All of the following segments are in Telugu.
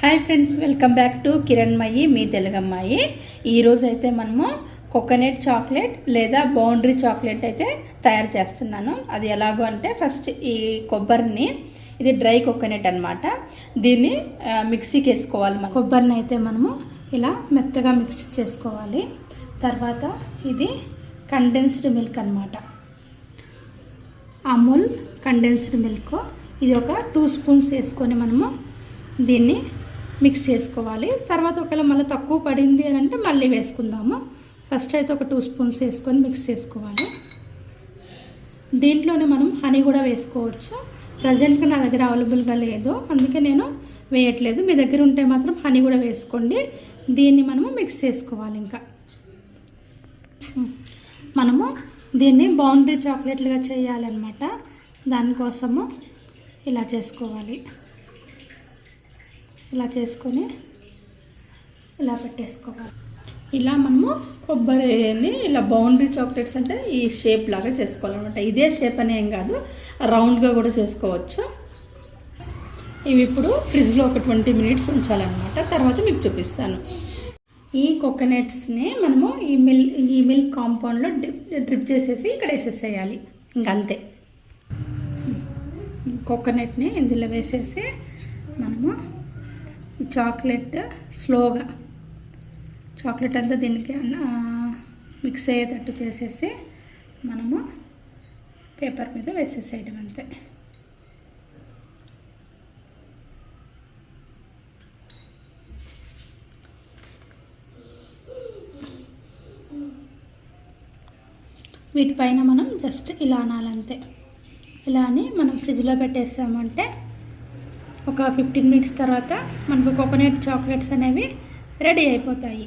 Hi friends, welcome back to Kiranmayi మీ తెలుగమ్మాయి. ఈరోజు అయితే మనము కోకోనట్ చాక్లెట్ లేదా బౌండరీ చాక్లెట్ అయితే తయారు చేస్తున్నాను. అది ఎలాగో అంటే ఫస్ట్ ఈ కొబ్బరిని, ఇది డ్రై కోకోనట్ అనమాట, దీన్ని మిక్సీకి వేసుకోవాలి. కొబ్బరిని అయితే మనము ఇలా మెత్తగా మిక్సీ చేసుకోవాలి. తర్వాత ఇది కండెన్స్డ్ మిల్క్ అనమాట, అమూల్ కండెన్స్డ్ మిల్క్. ఇది ఒక 2 స్పూన్స్ వేసుకొని మనము దీన్ని మిక్స్ చేసుకోవాలి. తర్వాత ఒకవేళ మళ్ళీ తక్కువ పడింది అని అంటే మళ్ళీ వేసుకుందాము. ఫస్ట్ అయితే ఒక 2 స్పూన్స్ వేసుకొని మిక్స్ చేసుకోవాలి. దీంట్లోనే మనం హనీ కూడా వేసుకోవచ్చు. ప్రజెంట్గా నా దగ్గర అవైలబుల్గా లేదు, అందుకే నేను వేయట్లేదు. మీ దగ్గర ఉంటే మాత్రం హనీ కూడా వేసుకోండి. దీన్ని మనము మిక్స్ చేసుకోవాలి. ఇంకా మనము దీన్ని బౌండరీ చాక్లెట్లుగా చేయాలన్నమాట. దానికోసము ఇలా చేసుకోవాలి. ఇలా చేసుకొని ఇలా పెట్టేసుకోవాలి. ఇలా మనము కొబ్బరిని ఇలా బౌండరీ చాక్లెట్స్ అంటే ఈ షేప్ లాగా చేసుకోవాలన్నమాట. ఇదే షేప్ అని ఏం కాదు, రౌండ్గా కూడా చేసుకోవచ్చు. ఇవి ఇప్పుడు ఫ్రిడ్జ్లో ఒక 20 మినిట్స్ ఉంచాలన్నమాట. తర్వాత మీకు చూపిస్తాను. ఈ కోకోనట్స్ని మనము ఈ మిల్క్ కాంపౌండ్లో డ్రిప్ చేసేసి ఇక్కడ వేసేసేయాలి. ఇంకంతే. కోకోనట్ని ఇందులో వేసేసి మనము ఈ చాక్లెట్ స్లోగా చాక్లెట్ అంతా దీనికి మిక్స్ అయ్యేటట్టు చేసేసి మనము పేపర్ మీద వేసేసేయడం అంతే. వీటిపైన మనం జస్ట్ ఇలా అనాలంతే. ఇలా అని మనం ఫ్రిడ్జ్లో పెట్టేసామంటే ఒక 15 మినిట్స్ తర్వాత మనకు కోకోనట్ చాక్లెట్స్ అనేవి రెడీ అయిపోతాయి.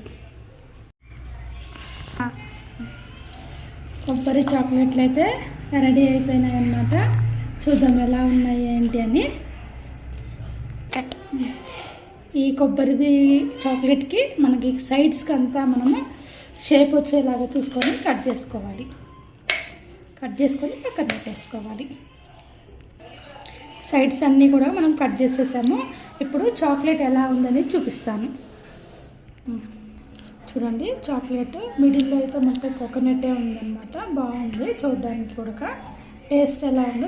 కొబ్బరి చాక్లెట్లు అయితే రెడీ అయిపోయినాయి అన్నమాట. చూద్దాం ఎలా ఉన్నాయి ఏంటి అని. ఈ కొబ్బరిది చాక్లెట్కి మనకి సైడ్స్కి అంతా మనము షేప్ వచ్చేలాగా చూసుకొని కట్ చేసుకోవాలి. కట్ చేసుకొని పక్కన పెట్టేసుకోవాలి. సైడ్స్ అన్నీ కూడా మనం కట్ చేసేసాము. ఇప్పుడు చాక్లెట్ ఎలా ఉందని చూపిస్తాను. చూడండి, చాక్లెట్ మిడిల్లో అయితే మొత్తం కోకోనటే ఉందన్నమాట. బాగుంది చూడడానికి కూడా. టేస్ట్ ఎలా ఉందో